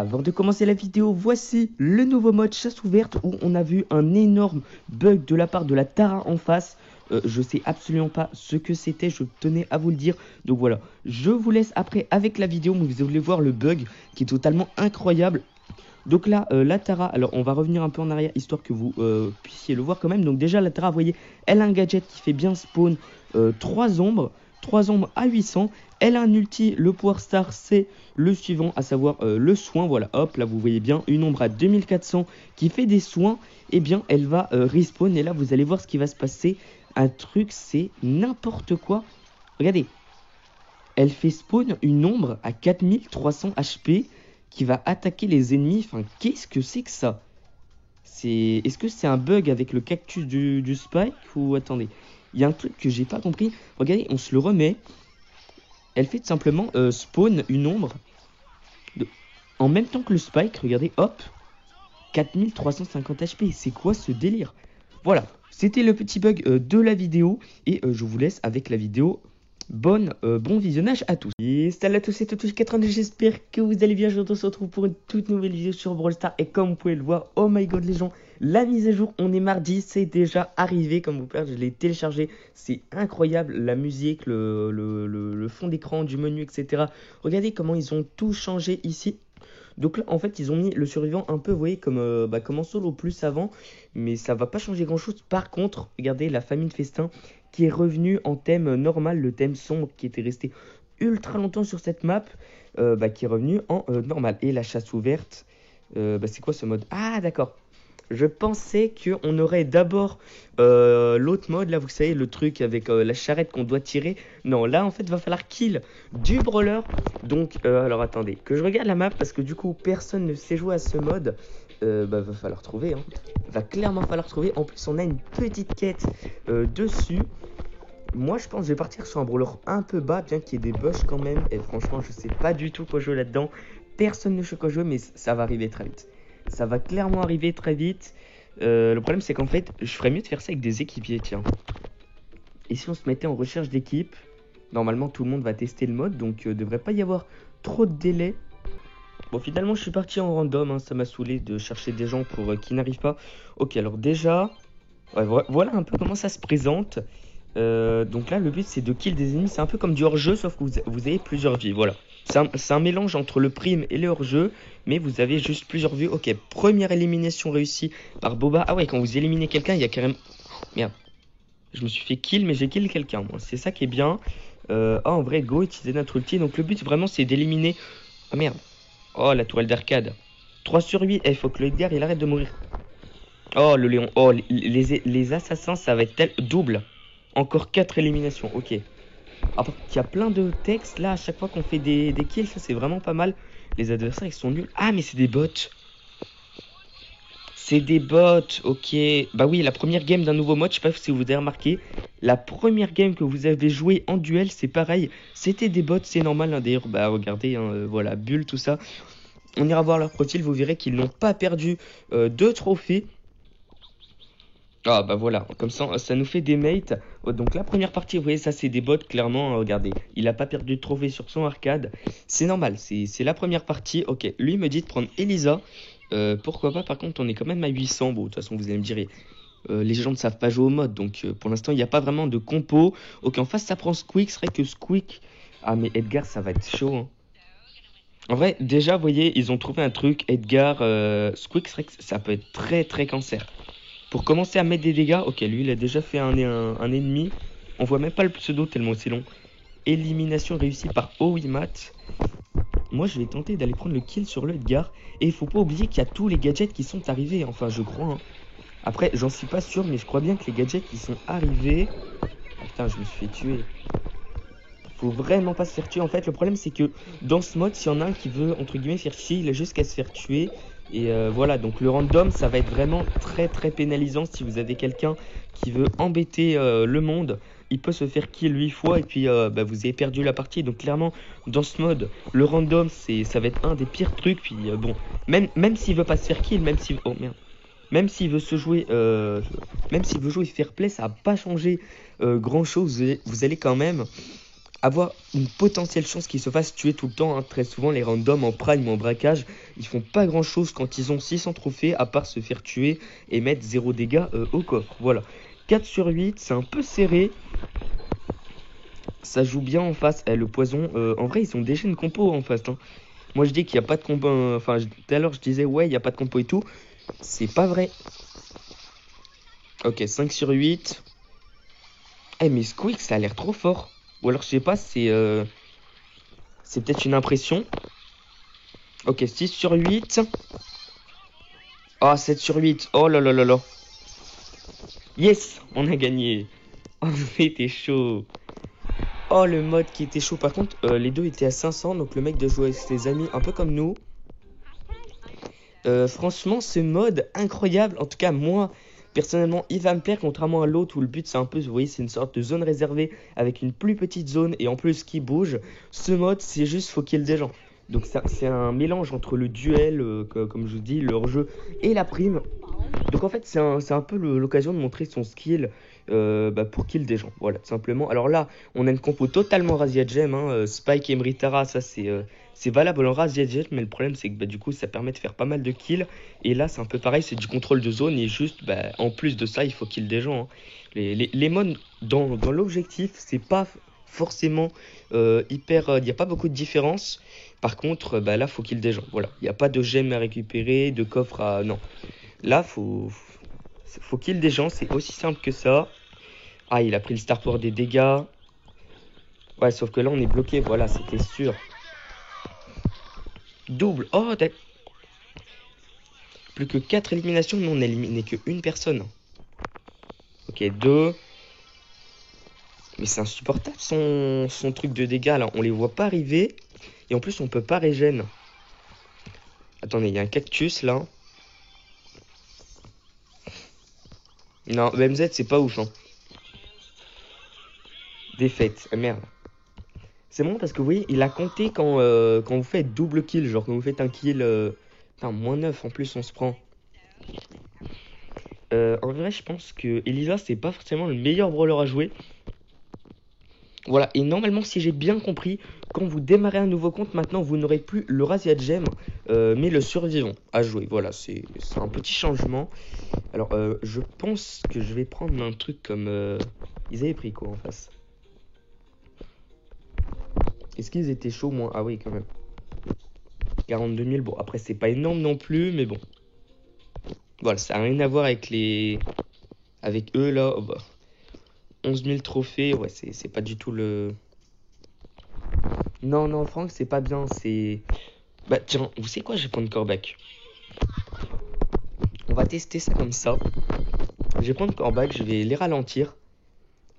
Avant de commencer la vidéo, voici le nouveau mode chasse ouverte où on a vu un énorme bug de la part de la Tara en face. Je sais absolument pas ce que c'était, je tenais à vous le dire. Donc voilà, je vous laisse après avec la vidéo, mais vous allez voir le bug qui est totalement incroyable. Donc là, la Tara, alors on va revenir un peu en arrière histoire que vous puissiez le voir quand même. Donc déjà la Tara, vous voyez, elle a un gadget qui fait bien spawn 3 ombres à 800. Elle a un ulti, le Power Star, c'est le suivant, à savoir le soin. Voilà, hop, là vous voyez bien une ombre à 2400 qui fait des soins. Et bien, elle va respawn et là vous allez voir ce qui va se passer. Un truc, c'est n'importe quoi. Regardez, elle fait spawn une ombre à 4300 HP qui va attaquer les ennemis. Enfin, qu'est-ce que c'est que ça? Est-ce que c'est un bug avec le cactus du Spike ou attendez, il y a un truc que j'ai pas compris. Regardez, on se le remet. Elle fait tout simplement spawn une ombre en même temps que le Spike. Regardez, hop, 4350 HP. C'est quoi ce délire? Voilà, c'était le petit bug de la vidéo. Et je vous laisse avec la vidéo. Bon visionnage à tous. Et salut à tous et toutes, 82, j'espère que vous allez bien. On se retrouve pour une toute nouvelle vidéo sur Brawl Stars. Et comme vous pouvez le voir, oh my god les gens, la mise à jour, on est mardi, c'est déjà arrivé. Comme vous pouvez, je l'ai téléchargé, c'est incroyable. La musique, le fond d'écran du menu, etc. Regardez comment ils ont tout changé ici. Donc là, en fait, ils ont mis le survivant un peu, vous voyez, comme en solo plus avant. Mais ça va pas changer grand-chose. Par contre, regardez la famine festin qui est revenu en thème normal, le thème sombre qui était resté ultra longtemps sur cette map, qui est revenu en normal. Et la chasse ouverte, c'est quoi ce mode? Ah, d'accord. Je pensais qu'on aurait d'abord l'autre mode, là, vous savez, le truc avec la charrette qu'on doit tirer. Non, là, en fait, va falloir kill du brawler. Donc, alors, attendez, que je regarde la map, parce que du coup, personne ne sait jouer à ce mode. Va falloir trouver, hein. Va clairement falloir trouver. En plus, on a une petite quête dessus. Moi, je pense que je vais partir sur un brawler un peu bas, bien qu'il y ait des bush quand même. Et franchement, je sais pas du tout quoi jouer là-dedans. Personne ne sait quoi jouer, mais ça va arriver très vite. Ça va clairement arriver très vite. Le problème, c'est qu'en fait, je ferais mieux de faire ça avec des équipiers, tiens. Et si on se mettait en recherche d'équipe, normalement, tout le monde va tester le mode, donc devrait pas y avoir trop de délai. Bon, finalement, je suis parti en random, hein, ça m'a saoulé de chercher des gens pour qui n'arrivent pas. Ok, alors déjà, ouais, voilà un peu comment ça se présente. Donc là, le but, c'est de kill des ennemis. C'est un peu comme du hors-jeu, sauf que vous avez plusieurs vies, voilà. C'est un mélange entre le prime et le hors-jeu, mais vous avez juste plusieurs vues. Ok, première élimination réussie par Boba. Ah ouais, quand vous éliminez quelqu'un, il y a carrément... Merde, je me suis fait kill, mais j'ai kill quelqu'un, moi. C'est ça qui est bien. En vrai, go, utiliser notre ulti. Donc le but, vraiment, c'est d'éliminer... Ah merde. Oh, la tourelle d'arcade. 3 sur 8. Il faut que le Edgar, il arrête de mourir. Oh, le Léon. Oh, les assassins, ça va être tel... Double. Encore 4 éliminations, ok. Après, il y a plein de textes là à chaque fois qu'on fait des kills, ça c'est vraiment pas mal. Les adversaires ils sont nuls. Ah, mais c'est des bots. C'est des bots, ok. Bah oui, la première game d'un nouveau mode, je sais pas si vous avez remarqué. La première game que vous avez joué en duel, c'est pareil. C'était des bots, c'est normal. Hein, d'ailleurs, bah regardez, hein, voilà, Bull, tout ça. On ira voir leur profil, vous verrez qu'ils n'ont pas perdu de trophées. Ah bah voilà, comme ça nous fait des mates. Donc la première partie, vous voyez, ça c'est des bots, clairement, regardez. Il a pas perdu de trophée sur son arcade. C'est normal, c'est la première partie. Ok, lui me dit de prendre Elisa. Pourquoi pas, par contre on est quand même à 800. Bon, de toute façon vous allez me dire, les gens ne savent pas jouer au mode. Donc pour l'instant il n'y a pas vraiment de compo. Ok, en face ça prend Squeak, c'est vrai que Squeak... Ah mais Edgar ça va être chaud, hein. En vrai, déjà, vous voyez, ils ont trouvé un truc, Edgar, Squeak, c'est vrai que ça peut être très très cancer. Pour commencer à mettre des dégâts, ok, lui il a déjà fait un ennemi. On voit même pas le pseudo tellement c'est long. Élimination réussie par Owimat. Moi je vais tenter d'aller prendre le kill sur le Edgar. Et il faut pas oublier qu'il y a tous les gadgets qui sont arrivés. Enfin je crois, hein. Après j'en suis pas sûr, mais je crois bien que les gadgets qui sont arrivés... Ah, putain, je me suis fait tuer. Faut vraiment pas se faire tuer. En fait le problème c'est que dans ce mode, s'il y en a un qui veut entre guillemets faire chier, il a juste qu'à se faire tuer. Et voilà, donc le random ça va être vraiment très très pénalisant. Si vous avez quelqu'un qui veut embêter le monde, il peut se faire kill 8 fois et puis vous avez perdu la partie. Donc clairement dans ce mode, le random ça va être un des pires trucs. Puis bon, même s'il veut pas se faire kill, même s'il... Oh merde. Même s'il veut se jouer, même s'il veut jouer fair play, ça va pas changer grand chose. Vous allez quand même avoir une potentielle chance qu'ils se fassent tuer tout le temps. Hein. Très souvent, les randoms en prime ou en braquage, ils font pas grand chose quand ils ont 600 trophées, à part se faire tuer et mettre 0 dégâts au coffre. Voilà. 4 sur 8, c'est un peu serré. Ça joue bien en face. Le poison, en vrai, ils ont déjà une compo en face. Hein. Moi, je dis qu'il n'y a pas de compo. Enfin, tout à l'heure, je disais, ouais, il n'y a pas de compo et tout. C'est pas vrai. Ok, 5 sur 8. Mais Squeak, ça a l'air trop fort. Ou alors, je sais pas, c'est peut-être une impression. Ok, 6 sur 8. Oh, 7 sur 8. Oh là là là là. Yes, on a gagné. Oh, c'était chaud. Oh, le mode qui était chaud. Par contre, les deux étaient à 500. Donc, le mec doit jouer avec ses amis, un peu comme nous. Franchement, ce mode incroyable. En tout cas, moi, personnellement, il va me plaire. Contrairement à l'autre où le but, c'est un peu, vous voyez, c'est une sorte de zone réservée avec une plus petite zone et en plus qui bouge. Ce mode, c'est juste faut kill des gens. Donc, c'est un mélange entre le duel, comme je vous dis, leur jeu et la prime. Donc en fait, c'est un peu l'occasion de montrer son skill pour kill des gens. Voilà, tout simplement. Alors là, on a une compo totalement Razia Gem. Hein, Spike et Mritara, ça c'est valable en Razia Gem. Mais le problème, c'est que du coup, ça permet de faire pas mal de kills. Et là, c'est un peu pareil, c'est du contrôle de zone. Et juste, en plus de ça, il faut kill des gens. Hein. Les modes dans l'objectif, c'est pas forcément hyper. Il n'y a pas beaucoup de différence. Par contre, là, faut kill des gens. Voilà, il n'y a pas de gemmes à récupérer, de coffres à. Non. Là, faut kill des gens, c'est aussi simple que ça. Ah, il a pris le star power des dégâts. Ouais, sauf que là, on est bloqué, voilà, c'était sûr. Double. Oh, plus que 4 éliminations, nous on n'a éliminé que une personne. Ok, 2. Mais c'est insupportable son truc de dégâts là, on les voit pas arriver. Et en plus, on peut pas régène. Attendez, il y a un cactus là. Non, BMZ, c'est pas ouf. Hein. Défaite. Ah, merde. C'est bon parce que vous voyez, il a compté quand vous faites double kill. Genre quand vous faites un kill. Putain, moins 9 en plus, on se prend. En vrai, je pense que Elisa, c'est pas forcément le meilleur brawler à jouer. Voilà, et normalement, si j'ai bien compris, quand vous démarrez un nouveau compte, maintenant, vous n'aurez plus le Razia Gem, mais le survivant à jouer. Voilà, c'est un petit changement. Alors, je pense que je vais prendre un truc comme... Ils avaient pris quoi en face? Est-ce qu'ils étaient chauds, moins? Ah oui, quand même. 42 000, bon, après, c'est pas énorme non plus, mais bon. Voilà, ça n'a rien à voir avec avec eux, là. Oh, bah. 11 000 trophées, ouais, c'est pas du tout le... Non, non, Franck, c'est pas bien, c'est... Bah, tiens, vous savez quoi, je vais prendre Corbac. On va tester ça comme ça. Je vais prendre Corbac, je vais les ralentir.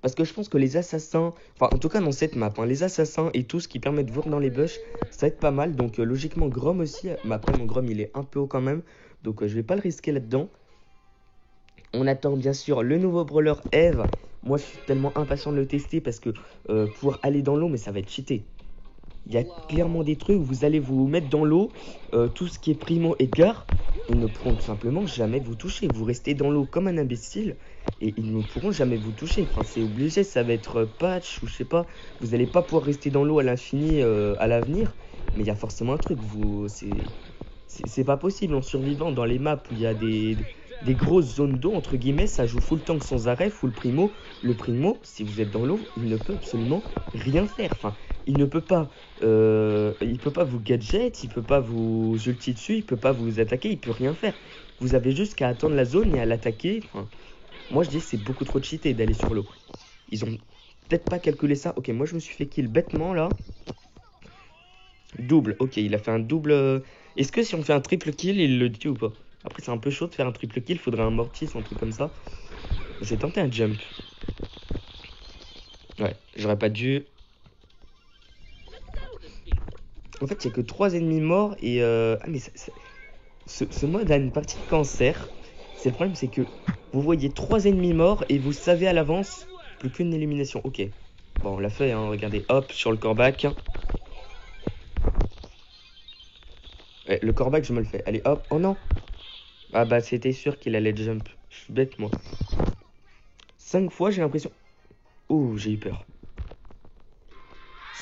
Parce que je pense que les assassins, enfin en tout cas dans cette map, hein, les assassins et tout ce qui permet de voir dans les bush, ça va être pas mal. Donc logiquement Grom aussi, mais après mon Grom il est un peu haut quand même. Donc je vais pas le risquer là-dedans. On attend bien sûr le nouveau brawler Eve. Moi je suis tellement impatient de le tester parce que pouvoir aller dans l'eau, mais ça va être cheaté. Il y a clairement des trucs où vous allez vous mettre dans l'eau, tout ce qui est Primo Edgar, ils ne pourront tout simplement jamais vous toucher. Vous restez dans l'eau comme un imbécile et ils ne pourront jamais vous toucher. Enfin, c'est obligé, ça va être patch ou je sais pas. Vous n'allez pas pouvoir rester dans l'eau à l'infini à l'avenir, mais il y a forcément un truc. C'est pas possible en survivant dans les maps où il y a des grosses zones d'eau, entre guillemets, ça joue full tank sans arrêt, full primo. Le primo, si vous êtes dans l'eau, il ne peut absolument rien faire. Enfin, il ne peut pas, il peut pas vous gadget, il peut pas vous ulti dessus, il peut pas vous attaquer, il peut rien faire. Vous avez juste qu'à attendre la zone et à l'attaquer. Enfin, moi je dis que c'est beaucoup trop cheaté d'aller sur l'eau. Ils ont peut-être pas calculé ça. Ok, moi je me suis fait kill bêtement là. Double, ok, il a fait un double. Est-ce que si on fait un triple kill, il le dit ou pas? Après, c'est un peu chaud de faire un triple kill, faudrait un mortis ou un truc comme ça. J'ai tenté un jump. Ouais, j'aurais pas dû. En fait, il n'y a que 3 ennemis morts et. Ah, mais ce mode a une partie de cancer. C'est le problème, c'est que vous voyez 3 ennemis morts et vous savez à l'avance plus qu'une élimination. Ok. Bon, on l'a fait, hein. Regardez, hop, sur le corbac. Ouais, le corbac, je me le fais. Allez, hop. Oh non. Ah bah, c'était sûr qu'il allait jump. Je suis bête, moi. 5 fois, j'ai l'impression. Oh, j'ai eu peur.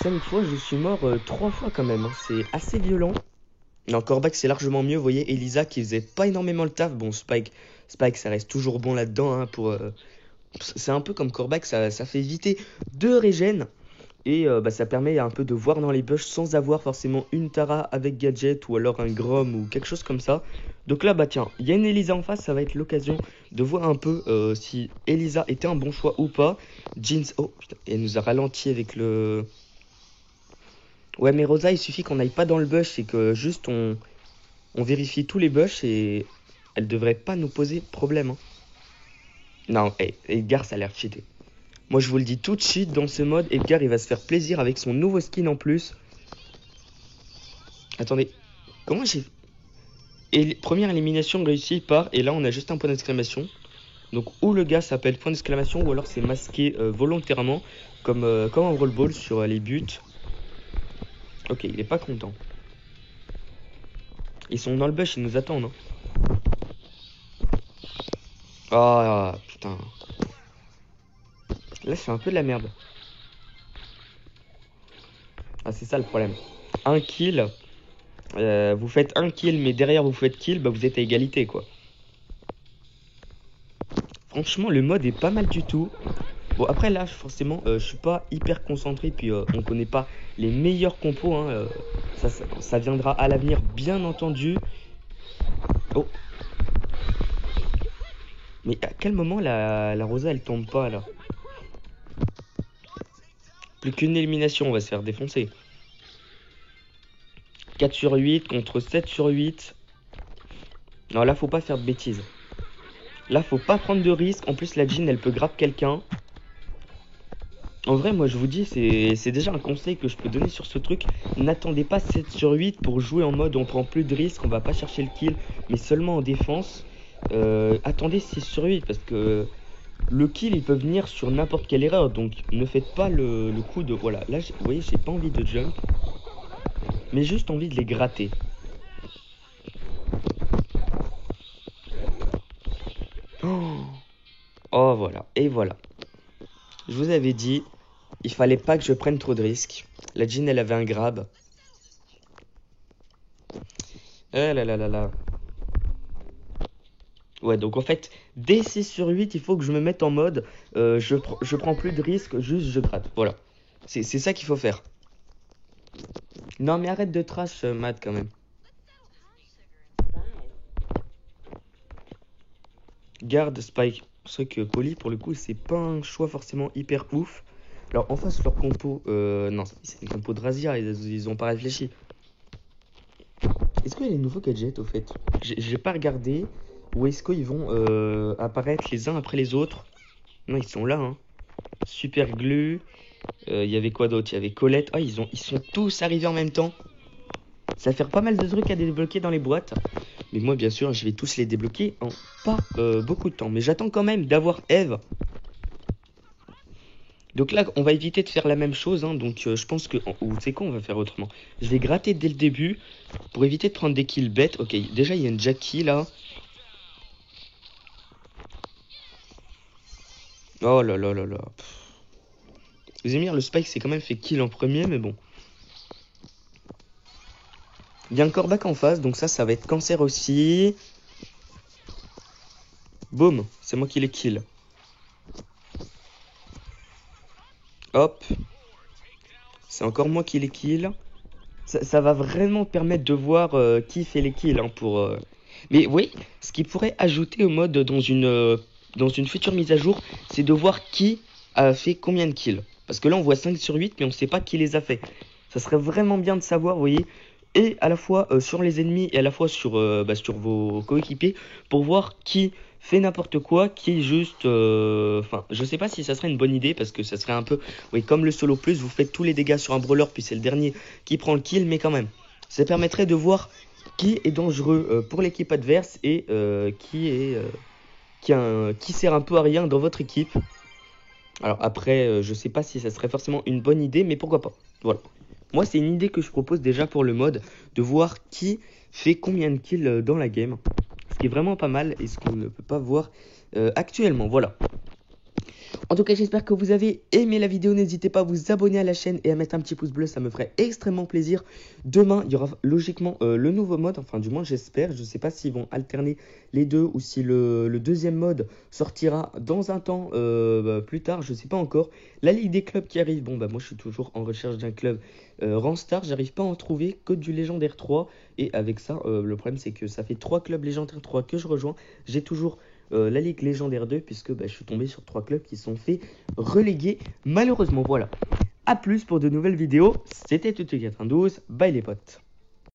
5 fois, je suis mort 3 fois quand même, hein. C'est assez violent. Non, Corbac c'est largement mieux. Vous voyez, Elisa qui faisait pas énormément le taf. Bon, Spike ça reste toujours bon là-dedans, hein, c'est un peu comme Corbac, ça fait éviter 2 régènes. Et bah, ça permet un peu de voir dans les bush sans avoir forcément une Tara avec gadget ou alors un Grom ou quelque chose comme ça. Donc là, bah tiens, il y a une Elisa en face, ça va être l'occasion de voir un peu si Elisa était un bon choix ou pas. Jeans, oh putain, elle nous a ralenti avec le... Ouais, mais Rosa, il suffit qu'on n'aille pas dans le bush et que juste on vérifie tous les bush et elle devrait pas nous poser problème, hein. Non, Edgar, ça a l'air cheaté. Moi, je vous le dis tout de suite, dans ce mode, Edgar, il va se faire plaisir avec son nouveau skin en plus. Attendez, comment j'ai... Première élimination réussie par... Et là, on a juste un point d'exclamation. Donc, ou le gars s'appelle point d'exclamation, ou alors c'est masqué volontairement, comme un Brawl Ball sur les buts. Ok, il est pas content. Ils sont dans le bush, ils nous attendent, hein. Ah, putain. Là, c'est un peu de la merde. Ah, c'est ça le problème. Un kill, vous faites un kill, mais derrière vous faites kill, bah vous êtes à égalité, quoi. Franchement, le mode est pas mal du tout. Bon, après là, forcément, je suis pas hyper concentré, puis on connaît pas les meilleurs compos, hein. Ça viendra à l'avenir, bien entendu. Oh. Mais à quel moment la Rosa, elle tombe pas, là? Plus qu'une élimination, on va se faire défoncer. 4 sur 8 contre 7 sur 8. Non, là, faut pas faire de bêtises. Là, faut pas prendre de risques. En plus, la Jean, elle peut grab quelqu'un. En vrai, moi, je vous dis, c'est déjà un conseil que je peux donner sur ce truc. N'attendez pas 7 sur 8 pour jouer en mode on prend plus de risques, on va pas chercher le kill, mais seulement en défense. Attendez 6 sur 8 parce que le kill, il peut venir sur n'importe quelle erreur. Donc, ne faites pas le coup de... Voilà, là, vous voyez, j'ai pas envie de jump, mais juste envie de les gratter. Oh, voilà, et voilà. Je vous avais dit, il fallait pas que je prenne trop de risques. La Jean, elle avait un grab. Ah là là là là. Ouais, donc en fait, dès 6 sur 8, il faut que je me mette en mode je prends plus de risques, juste je gratte. Voilà. C'est ça qu'il faut faire. Non, mais arrête de trash, Matt, quand même. Garde Spike. C'est vrai que Poli, pour le coup, c'est pas un choix forcément hyper ouf. Alors, en face, leur compo, non, c'est une compo de Razia, ils ont pas réfléchi. Est-ce qu'il y a les nouveaux gadgets, au fait? J'ai pas regardé. Ou est-ce qu'ils vont apparaître les uns après les autres? Non, ils sont là, hein. Super Glue. Il y avait quoi d'autre? Il y avait Colette. Ah, ils sont tous arrivés en même temps. Ça va faire pas mal de trucs à débloquer dans les boîtes. Mais moi, bien sûr, je vais tous les débloquer en pas beaucoup de temps. Mais j'attends quand même d'avoir Eve. Donc là, on va éviter de faire la même chose, hein. Donc je pense que... Ou c'est quoi, on va faire autrement. Je vais gratter dès le début pour éviter de prendre des kills bêtes. Ok, déjà, il y a une Jackie là. Oh là là là là. Zemir, le Spike s'est quand même fait kill en premier, mais bon. Il y a un Corbac en face, donc ça va être cancer aussi. Boum, c'est moi qui les kill. Hop. C'est encore moi qui les kill. Ça va vraiment permettre de voir qui fait les kills, hein, Mais oui, ce qui pourrait ajouter au mode dans une future mise à jour, c'est de voir qui a fait combien de kills. Parce que là, on voit 5 sur 8, mais on ne sait pas qui les a fait. Ça serait vraiment bien de savoir, vous voyez, et à la fois sur les ennemis et à la fois sur vos coéquipiers, pour voir qui fait n'importe quoi, qui est juste... Enfin, je sais pas si ça serait une bonne idée, parce que ça serait un peu... Oui, comme le solo plus, vous faites tous les dégâts sur un brawler, puis c'est le dernier qui prend le kill, mais quand même. Ça permettrait de voir qui est dangereux pour l'équipe adverse et qui sert un peu à rien dans votre équipe. Alors après, je sais pas si ça serait forcément une bonne idée, mais pourquoi pas. Voilà. Moi, c'est une idée que je propose déjà pour le mode, de voir qui fait combien de kills dans la game. Ce qui est vraiment pas mal et ce qu'on ne peut pas voir actuellement. Voilà. En tout cas, j'espère que vous avez aimé la vidéo. N'hésitez pas à vous abonner à la chaîne et à mettre un petit pouce bleu. Ça me ferait extrêmement plaisir. Demain, il y aura logiquement le nouveau mode. Enfin, du moins, j'espère. Je ne sais pas s'ils vont alterner les deux ou si le deuxième mode sortira dans un temps plus tard. Je ne sais pas encore. La Ligue des clubs qui arrive. Bon, bah, moi, je suis toujours en recherche d'un club Ranstar. J'arrive pas à en trouver que du légendaire 3. Et avec ça, le problème, c'est que ça fait 3 clubs légendaires 3 que je rejoins. J'ai toujours la Ligue légendaire 2 puisque je suis tombé sur 3 clubs qui sont fait reléguer malheureusement. Voilà, à plus pour de nouvelles vidéos. C'était Tutu92, bye les potes.